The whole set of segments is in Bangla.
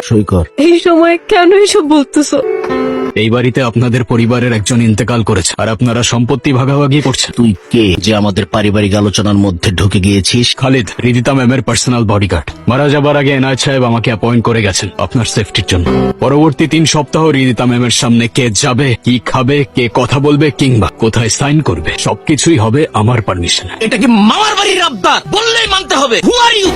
সৈকত, এই সময় কেন এসব বলতেছো? এই বাড়িতে আপনাদের পরিবারের একজন ইন্তেকাল করেছে আর আপনারা সম্পত্তি ভাগাভাগি করছেন। তুই কে যে আমাদের পারিবারিক আলোচনার মধ্যে ঢুকে গিয়েছিস? খালিদ, রিদিতা ম্যামের পার্সোনাল বডিগার্ড। মারা যাবার আগে এনায়েত সাহেব আমাকে অ্যাপয়েন্ট করে গেছেন আপনার সেফটির জন্য। পরবর্তী 3 সপ্তাহ রিদিতা ম্যামের সামনে কে যাবে, কি খাবে, কে কথা বলবে কিংবা কোথায় সাইন করবে সবকিছুই হবে আমার পারমিশনে। এটা কি মামার বাড়ির আবদার? বললেই মানতে হবে। হু আর ইউ?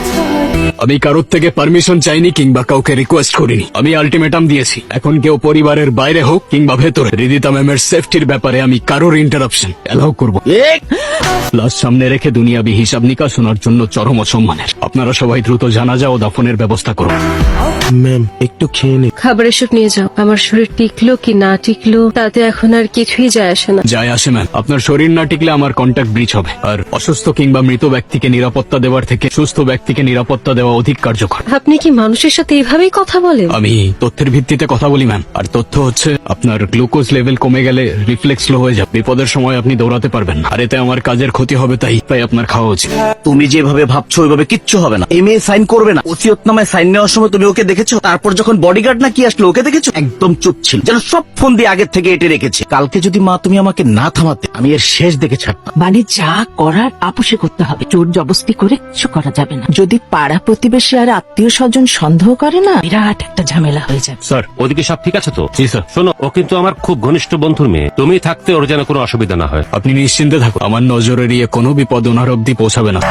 আমি কারোর থেকে পারমিশন চাইনি কিংবা কাউকে রিকোয়েস্ট করিনি। আমি আলটিমেটাম দিয়েছি, এখন কেউ পরিবারের বাইরে হোক কিংবা ভেতরে, রিদিতা ম্যামের সেফটির ব্যাপারে আমি কারোর ইন্টারাপশন এলাও করব। লাশ সামনে রেখে দুনিয়াবি হিসাব নিকাশ শোনার জন্য চরম অসম্মানের। আপনারা সবাই দ্রুত জানাজা ও দাফনের ব্যবস্থা করুন। ম্যাম, একটু খেয়ে নে। খাবার এসব নিয়ে যাও। আমার শরীর টিকলো কি না টিকলো তাতে এখন আর কিছুই যায় আসে না। যায় আসে ম্যাম, আপনার শরীর না টিকলে আমার কন্ট্যাক্ট ব্রিচ হবে। আর অসুস্থ কিংবা মৃত ব্যক্তিকে নিরাপত্তা দেওয়ার থেকে সুস্থ ব্যক্তিকে নিরাপত্তা দেওয়া অধিক কার্যকর। আপনি কি মানুষের সাথে এইভাবেই কথা বলেন? আমি তথ্যের ভিত্তিতে কথা বলি ম্যাম। আর তথ্য হচ্ছে আপনার গ্লুকোজ লেভেল কমে গেলে রিফ্লেক্স স্লো হয়ে যাবে। বিপদের সময় আপনি দৌড়াতে পারবেন না। আর এতে আমার কাজের ক্ষতি হবে, তাই আপনার খাওয়া উচিত। তুমি যেভাবে ভাবছো ওইভাবে কিচ্ছু হবে না। এই মেয়ে সাইন করবে না। ওসিয়তনামায় সাইন নেওয়ার সময় তুমি ওকে দেখেছো? তারপর যখন বডিগার্ড না কি আসলো ওকে দেখেছো? একদম চুপ ছিল, যেন সব ফোন দিয়ে আগের থেকে এটে রেখেছে। কালকে যদি মা তুমি আমাকে না থামাতে, আমি এর শেষ দেখে ছাড়তাম। মানে যা করার আপোষে করতে হবে, জোর জবস্তি করে কিছু করা যাবে না। যদি পাড়া প্রতিবেশী আর আত্মীয় স্বজন সন্দেহ করে না, বিরাট একটা ঝামেলা হয়ে যাবে। স্যার, ওদিকে সব ঠিক আছে তো? জি স্যার। শোনো, ও কিন্তু আমার খুব ঘনিষ্ঠ বন্ধুর মেয়ে। তুমি থাকতে ওর যেন কোনো অসুবিধা না হয়। আপনি নিশ্চিন্তে থাকুন, আমার নজরে এড়িয়ে কোনো বিপদ ওনার অব্দি পৌঁছাবে না।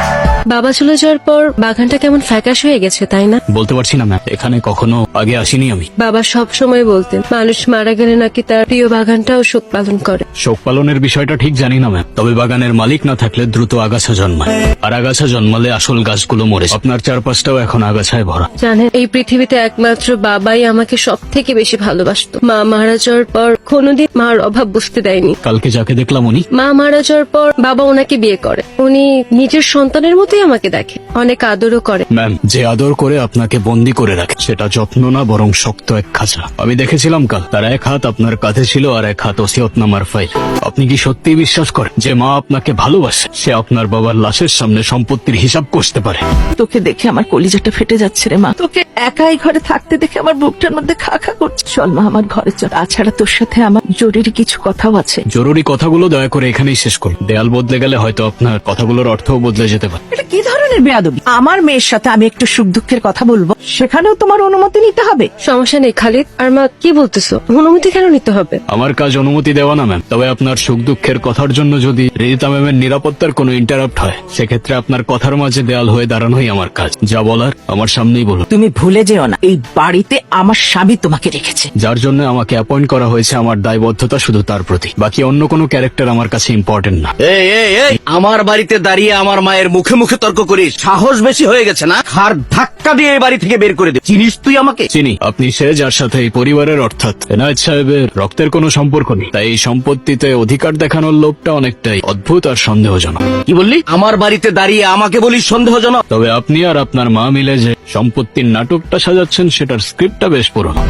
বাবা চলে যাওয়ার পর বাগানটা কেমন ফ্যাকাশ হয়ে গেছে, তাই না? বলতে পারছি না ম্যাম, এখানে কখনো আগে আসিনি আমি। বাবা সব সময় বলতেন মানুষ মারা গেলে নাকি তার প্রিয় বাগানটাও শোক পালন করে। শোক পালনের বিষয়টা ঠিক জানি না ম্যাম, তবে বাগানের মালিক না থাকলে দ্রুত আগাছা জন্মায়, আর আগাছা জন্মালে আসল গাছগুলো মরে যায়। আপনার চারপাশটাও এখন আগাছায় ভরা। জানেন, এই পৃথিবীতে একমাত্র বাবাই আমাকে সব থেকে বেশি ভালোবাসতো। মা মারা যাওয়ার পর কোনোদিন মার অভাব বুঝতে দেয়নি। কালকে যাকে দেখলাম উনি। মা মারা যাওয়ার পর বাবা ওনাকে বিয়ে করে। উনি নিজের সন্তানের মতোই আমাকে দেখে, অনেক আদরও করে। ম্যাম, যে আদর করে আপনাকে বন্দি করে রাখে সেটা যত্ন না বরং শক্ত এক খাঁচা। আমি দেখেছিলাম কাল, তার এক হাত আপনার কাঁধে ছিল আর এক হাত ওসিয়তনামার ফাইল। আপনি কি সত্যি বিশ্বাস করেন যে মা আপনাকে ভালোবাসে? সে আপনার বাবার লাশের সামনে সম্পত্তির হিসাব কষতে পারে? তোকে দেখে আমার কলিজাটা ফেটে যাচ্ছে রে মা। তোকে একাই ঘরে থাকতে দেখে আমার বুকটার মধ্যে খা খা করছে। চল মা, আমার ঘরে চল। তাছাড়া তোর সাথে আমার জরুরি কিছু কথাও আছে। জরুরি কথাগুলো দয়া করে এখানেই শেষ করুন। দেয়াল বদলে গেলে হয়তো আপনার কথাগুলোর অর্থও বদলে যেতে পারে। এটা কি ধরনের বেয়াদবি? আমার মেয়ের সাথে আমি একটু সুখ দুঃখের কথা বলবো, সেখানেও তোমার অনুমতি নিতে হবে? সমস্যা নেই খালিদ। আর মা, কি বলতেছো? অনুমতি কেন নিতে হবে? আমার কাজ অনুমতি দেওয়া না ম্যাম, তবে আপনার সুখ দুঃখের কথার জন্য যদি রিদিতা ম্যামের নিরাপত্তার কোনো ইন্টারাপ্ট হয়, সেক্ষেত্রে আপনার কথার মাঝে দেয়াল হয়ে দাঁড়ানোই আমার কাজ। যা বলার আমার সামনেই বলুন। তুমি ভুলে যেও না, এই বাড়িতে আমার স্বামী তোমাকে রেখেছে। যার জন্য আমাকে অ্যাপয়েন্ট করা হয়েছে, আমার দায়বদ্ধতা শুধু তার প্রতি। বাকি অন্য কোনো ক্যারেক্টার আমার কাছে ইম্পর্টেন্ট না। এই, আমার বাড়িতে দাঁড়িয়ে আমার মায়ের মুখে মুখে তর্ক করিস? সাহস বেশি হয়ে গেছে না? ঘাড় ধাক্কা দিয়ে এই বাড়ি থেকে বের করে দে। চিনিস তুই আমাকে? চিনি, আপনি সে যার সাথে এই পরিবারের অর্থাৎ এনায়েত সাহেবের রক্তের কোনো সম্পর্ক নেই। তাই এই সম্পত্তিতে অধিকার দেখানোর লোভটা অনেকটাই অদ্ভুত আর সন্দেহজনক। কি বললি? আমার বাড়িতে দাঁড়িয়ে আমাকে বলিস সন্দেহজনক? তবে আপনি আর আপনার মা মিলে যে সম্পত্তির নাটকটা সাজাচ্ছেন সেটার স্ক্রিপ্টটা বেশ পুরনো।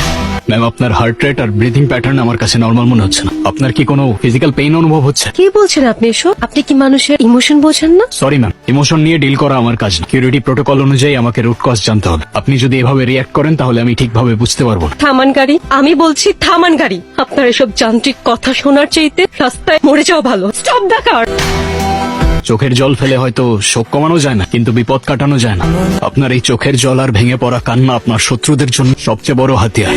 ম্যাম, আপনার হার্ট রেট আর ব্রিথিং প্যাটার্ন আমার কাছে নর্মাল মনে হচ্ছে না। আপনার কি কোনো ফিজিক্যাল পেইন অনুভব হচ্ছে? কি বলছেন আপনি এসব? আপনি কি মানুষের ইমোশন বোঝেন না? সরি ম্যাম, ইমোশন নিয়ে ডিল করা আমার কাজ না। সিকিউরিটি প্রোটোকল অনুযায়ী আমাকে রুট কজ জানতে হবে। আপনি যদি এভাবে রিয়াক্ট করেন তাহলে আমি ঠিকভাবে বুঝতে পারবো না। থামান গাড়ি, আমি বলছি থামান গাড়ি। আপনার এসব যান্ত্রিক কথা শোনার চাইতে রাস্তায় মরে যাওয়া ভালো। Stop the car. চোখের জল ফেলে হয়তো শোক কমানো যায় না, কিন্তু বিপদ কাটানো যায় না। আপনার এই চোখের জল আর ভেঙে পড়া কান্না আপনার শত্রুদের জন্য সবচেয়ে বড় হাতিয়ার।